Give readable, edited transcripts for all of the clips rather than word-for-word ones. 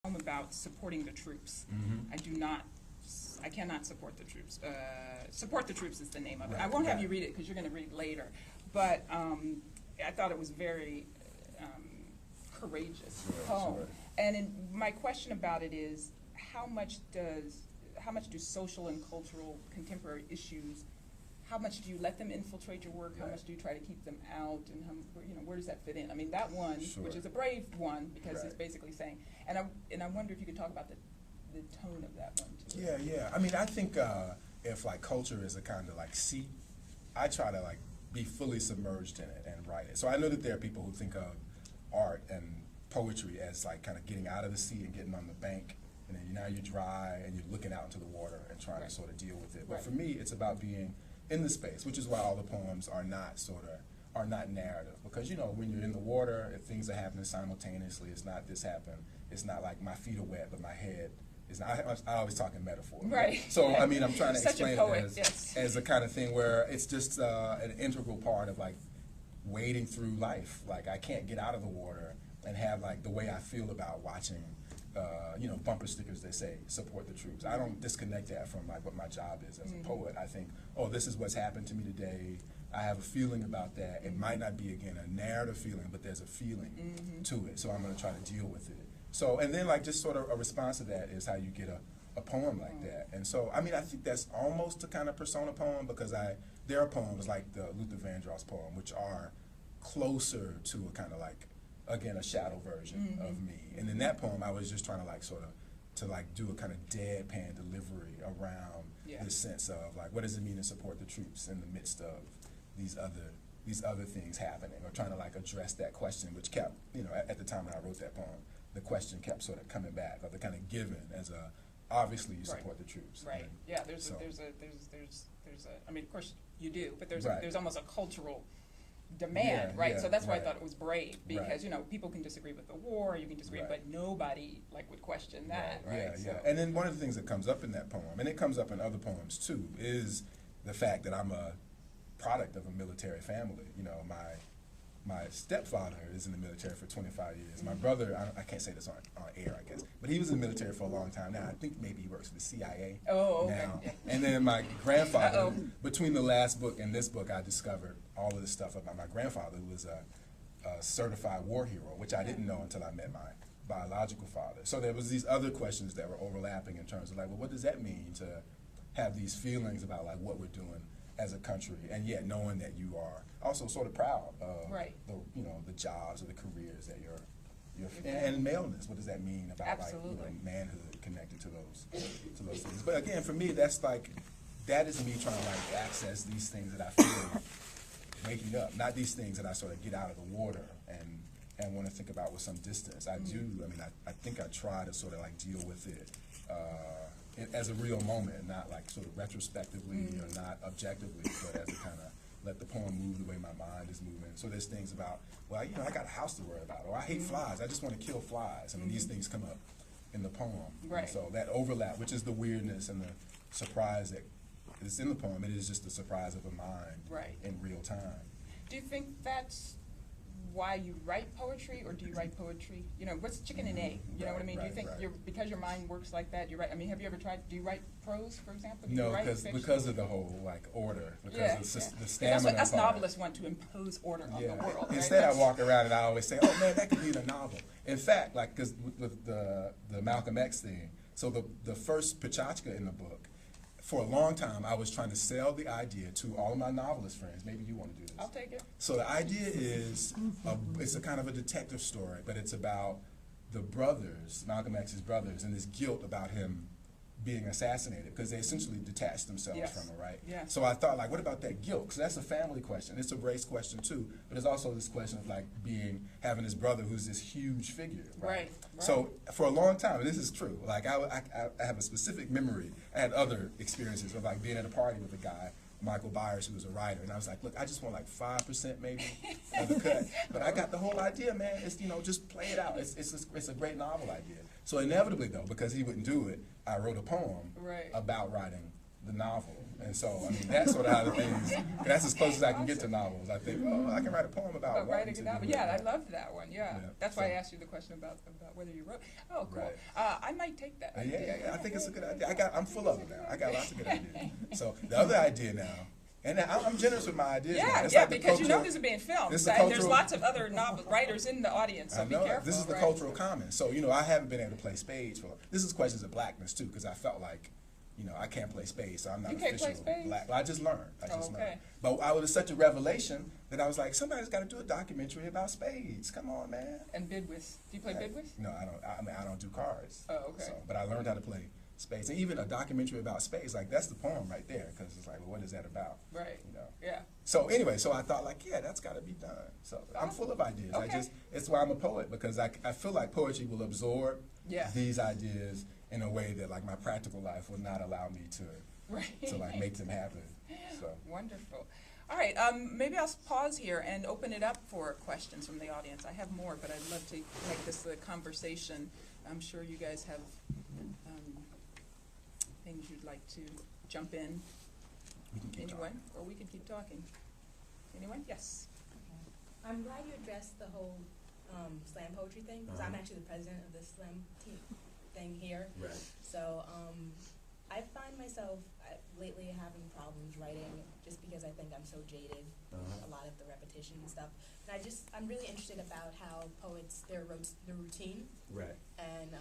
About supporting the troops. Mm-hmm. I cannot support the troops. Support the Troops is the name of it. Right. I won't have Yeah. you read it because you're going to read later, but I thought it was very courageous poem. Sure. And my question about it is, how much do social and cultural contemporary issues, how much do you let them infiltrate your work? How Right. much do you try to keep them out? And where does that fit in? I mean, that one, Sure. which is a brave one, because it's Right. basically saying, and I wonder if you could talk about the tone of that one too. Yeah. I mean, I think if like culture is a kind of like sea, I try to like be fully submerged in it and write it. So I know that there are people who think of art and poetry as like kind of getting out of the sea and getting on the bank, and then now you're dry and you're looking out into the water and trying Right. to sort of deal with it. But Right. for me, it's about being in the space, which is why all the poems are not narrative, because when you're in the water, if things are happening simultaneously, it's not this happened. It's not like my feet are wet, but my head is not. I always talk in metaphor. Right. So I mean, I'm trying to Such a explain poet, it as, yes. as a kind of thing where it's just an integral part of like wading through life. Like I can't get out of the water and have like the way I feel about watching, bumper stickers that say support the troops. I don't disconnect that from like what my job is as a poet. I think, oh, this is what's happened to me today. I have a feeling about that. It might not be, again, a narrative feeling, but there's a feeling to it. So I'm going to try to deal with it. So, and then like just sort of a response to that is how you get a poem like that. And so, I mean, I think that's almost a kind of persona poem, because there are poems like the Luther Vandross poem, which are closer to a kind of like, again, a shadow version of me. And in that poem, I was just trying to like sort of do a kind of deadpan delivery around this sense of like, what does it mean to support the troops in the midst of these other things happening, or trying to like address that question, which kept, at the time when I wrote that poem, the question kept sort of coming back, or the kind of given as obviously you support the troops. Right. And Yeah. There's so- I mean, of course you do, but there's Right. there's almost a cultural demand, right? Yeah, So that's why I right. thought it was brave, because Right. people can disagree with the war, you can disagree, Right. but nobody like would question that, right? Yeah, So, yeah. And then one of the things that comes up in that poem, and it comes up in other poems too, is the fact that I'm a product of a military family. My stepfather is in the military for 25 years. My brother, I can't say this on air, I guess, but he was in the military for a long time now. I think maybe he works for the CIA Oh, okay. now. Yeah. And then my grandfather, Uh-oh. between the last book and this book, I discovered all of this stuff about my grandfather, who was a certified war hero, which I didn't know until I met my biological father. So there was these other questions that were overlapping in terms of like, well, what does that mean to have these feelings about like what we're doing as a country, and yet knowing that you are also sort of proud of Right. the jobs or the careers that you're and maleness. What does that mean about Absolutely. like manhood connected to those things? But again, for me, that is me trying to like access these things that I feel waking up, not these things that I sort of get out of the water and want to think about with some distance. I think I try to sort of like deal with it as a real moment, not like sort of retrospectively or not objectively, but as a kind of let the poem move the way my mind is moving. So there's things about, well, I got a house to worry about, or I hate flies, I just want to kill flies. I mean, these things come up in the poem. Right. And so that overlap, which is the weirdness and the surprise that is in the poem, it is just the surprise of a mind Right. in real time. Do you think that's why you write poetry, or do you write poetry? What's chicken and egg? You know what I mean? Do you Right, think right. because your mind works like that, you write? I mean, have you ever tried? Do you write prose, for example? Do No, you write fiction? because of the whole like order, because Yeah, of the that's stamina what us part. novelists want, to impose order on the world. Right? Instead, I That's- walk around and I always say, "Oh man, that could be in a novel." In fact, like because with the Malcolm X thing, so the first Pechachka in the book, for a long time, I was trying to sell the idea to all of my novelist friends. Maybe you want to do this. I'll take it. So the idea is, it's a kind of a detective story, but it's about the brothers, Malcolm X's brothers, and this guilt about him being assassinated, because they essentially detached themselves Yes. from him, right? Yes. So I thought, like, what about that guilt? Because that's a family question. It's a race question too, but it's also this question of like having this brother who's this huge figure, right? Right. So for a long time, and this is true, like I have a specific memory. I had other experiences of like being at a party with a guy, Michael Byers, who was a writer, and I was like, look, I just want like 5% maybe of the cut, but I got the whole idea, man. It's just play it out. It's a great novel idea. So inevitably though, because he wouldn't do it, I wrote a poem Right. about writing the novel. And so, I mean, that's sort of how the things, that's as close as I can get to novels. I think, oh, I can write a poem about writing a novel. Yeah, I loved that one, yeah. That's why I so. asked you the question about whether you wrote. Oh, cool. Right. I might take that. Yeah, I think it's a good idea. I'm full of them now. I got lots of good ideas. So the other idea now, and I'm generous with my ideas now. Yeah, It's yeah, like the because you know cultural- this is being filmed. This is the And there's cultural- lots of other novel writers in the audience, so I be know. careful. This is the right? cultural commons. So, you know, I haven't been able to play spades for, this is questions of blackness too, because I felt like, you know, I can't play spades, so I'm not You can't play official spades? black. Well, I just learned. Oh, okay. But it was such a revelation that I was like, somebody's got to do a documentary about spades. Come on, man. And bidwis. Do you play bidwis? No, I don't. I mean, I don't do cards. Oh, okay. So, but I learned how to play spades, and even a documentary about spades. Like that's the poem right there, because it's like, well, what is that about? Right. You know. Yeah. So anyway, so I thought like, yeah, that's got to be done. So I'm full of ideas. Okay. It's why I'm a poet, because I feel like poetry will absorb Yeah. these ideas in a way that like my practical life will not allow me to like make them happen. So Wonderful. All right, maybe I'll pause here and open it up for questions from the audience. I have more, but I'd love to make this a conversation. I'm sure you guys have things you'd like to jump in. we can keep Anyone? talking. Or we can keep talking. Anyone? Yes. I'm glad you addressed the whole slam poetry thing, because I'm actually the president of the slam team thing here. Right. So I find myself lately having problems writing just because I think I'm so jaded with a lot of the repetition and stuff. And I'm really interested about how poets, their routine, Right. and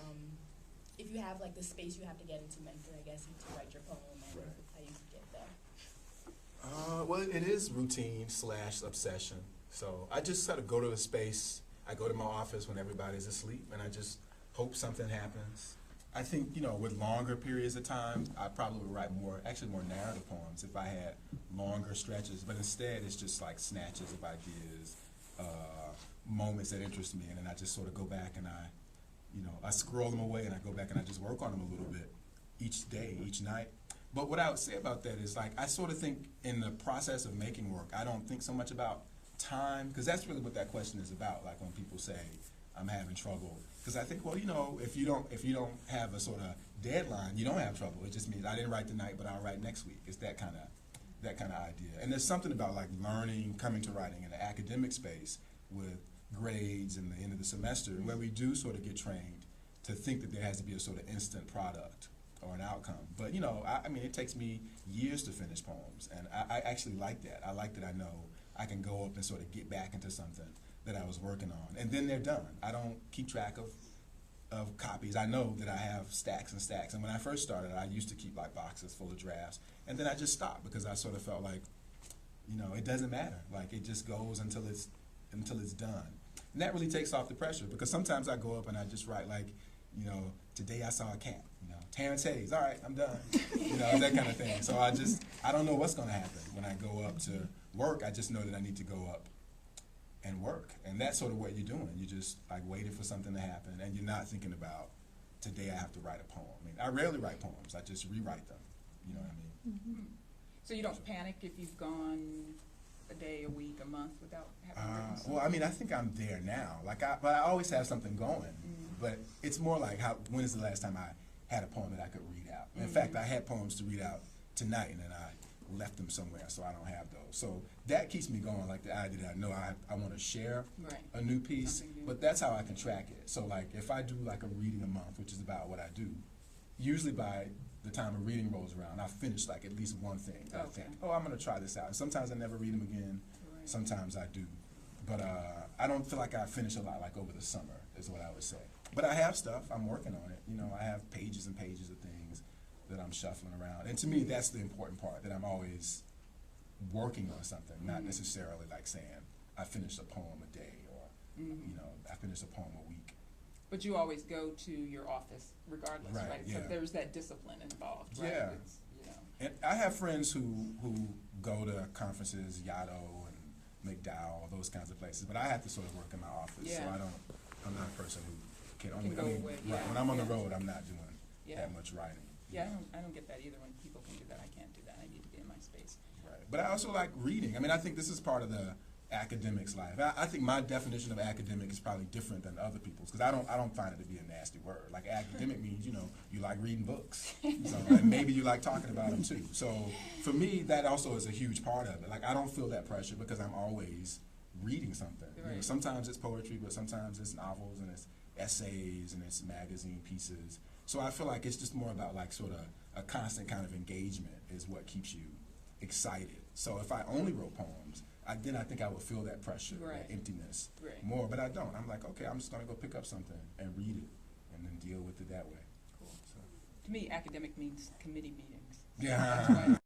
if you have like the space you have to get into mentally, I guess, to write your poem, and Right. how you get there. Well, it is routine / obsession. So I just sort of go to a space. I go to my office when everybody's asleep, and I just hope something happens. I think, you know, with longer periods of time, I probably would write more narrative poems if I had longer stretches. But instead, it's just like snatches of ideas, moments that interest me, and then I just sort of go back and I scroll them away, and I go back and I just work on them a little bit each day, each night. But what I would say about that is, like, I sort of think in the process of making work, I don't think so much about time, because that's really what that question is about. Like when people say, I'm having trouble. Because I think, well, you know, if you don't have a sort of deadline, you don't have trouble. It just means I didn't write tonight, but I'll write next week. It's that kind of idea. And there's something about like learning, coming to writing in the academic space with grades and the end of the semester, where we do sort of get trained to think that there has to be a sort of instant product or an outcome. But you know, I mean, it takes me years to finish poems, and I actually like that. I like that I know I can go up and sort of get back into something that I was working on, and then they're done. I don't keep track of copies. I know that I have stacks and stacks, and when I first started, I used to keep like boxes full of drafts, and then I just stopped because I sort of felt like, you know, it doesn't matter. Like it just goes until it's done, and that really takes off the pressure, because sometimes I go up and I just write like, you know, today I saw a cat. You know, Terrance Hayes. All right, I'm done. You know, that kind of thing. So I don't know what's going to happen when I go up to work. I just know that I need to go up and work, and that's sort of what you're doing. You're just like waiting for something to happen, and you're not thinking about today I have to write a poem. I mean, I rarely write poems. I just rewrite them. You know what I mean? Mm-hmm. So you don't panic if you've gone a day, a week, a month without having written something? Well, I mean, I think I'm there now. But I always have something going. But it's more like when is the last time I had a poem that I could read out? In fact, I had poems to read out tonight, and then I left them somewhere, so I don't have those. So that keeps me going, like the idea that I know I want to share a new piece, Something new. but that's how I can track it. So like if I do like a reading a month, which is about what I do, usually by the time a reading rolls around, I finish like at least one thing. I think, oh, I'm going to try this out. And sometimes I never read them again. Right. Sometimes I do. But I don't feel like I finish a lot like over the summer is what I would say. But I have stuff. I'm working on it. You know, I have pages and pages of things that I'm shuffling around. And to me, that's the important part, that I'm always working on something, not necessarily like saying I finished a poem a day or, you know, I finished a poem a week. But you always go to your office regardless, Right, right? yeah. So there's that discipline involved, right? Yeah. It's, you know. And I have friends who go to conferences, Yaddo and McDowell, those kinds of places, but I have to sort of work in my office, so Yeah. I'm not a person who can only, go away, right, yeah, when I'm on the yeah. road, I'm not doing Yeah. that much writing. Yeah, I don't get that either. When people can do that, I can't do that. I need to be in my space. Right. But I also like reading. I mean, I think this is part of the academics' life. I think my definition of academic is probably different than other people's because I don't find it to be a nasty word. Like academic means you like reading books, so, and maybe you like talking about them too. So for me, that also is a huge part of it. Like I don't feel that pressure because I'm always reading something. Right. Sometimes it's poetry, but sometimes it's novels and it's essays and it's magazine pieces. So I feel like it's just more about like sort of a constant kind of engagement is what keeps you excited. So if I only wrote poems, then I think I would feel that pressure, Right. that emptiness Right. more, but I don't. I'm like, okay, I'm just gonna go pick up something and read it and then deal with it that way. Cool. So. To me, academic means committee meetings. Yeah. That's why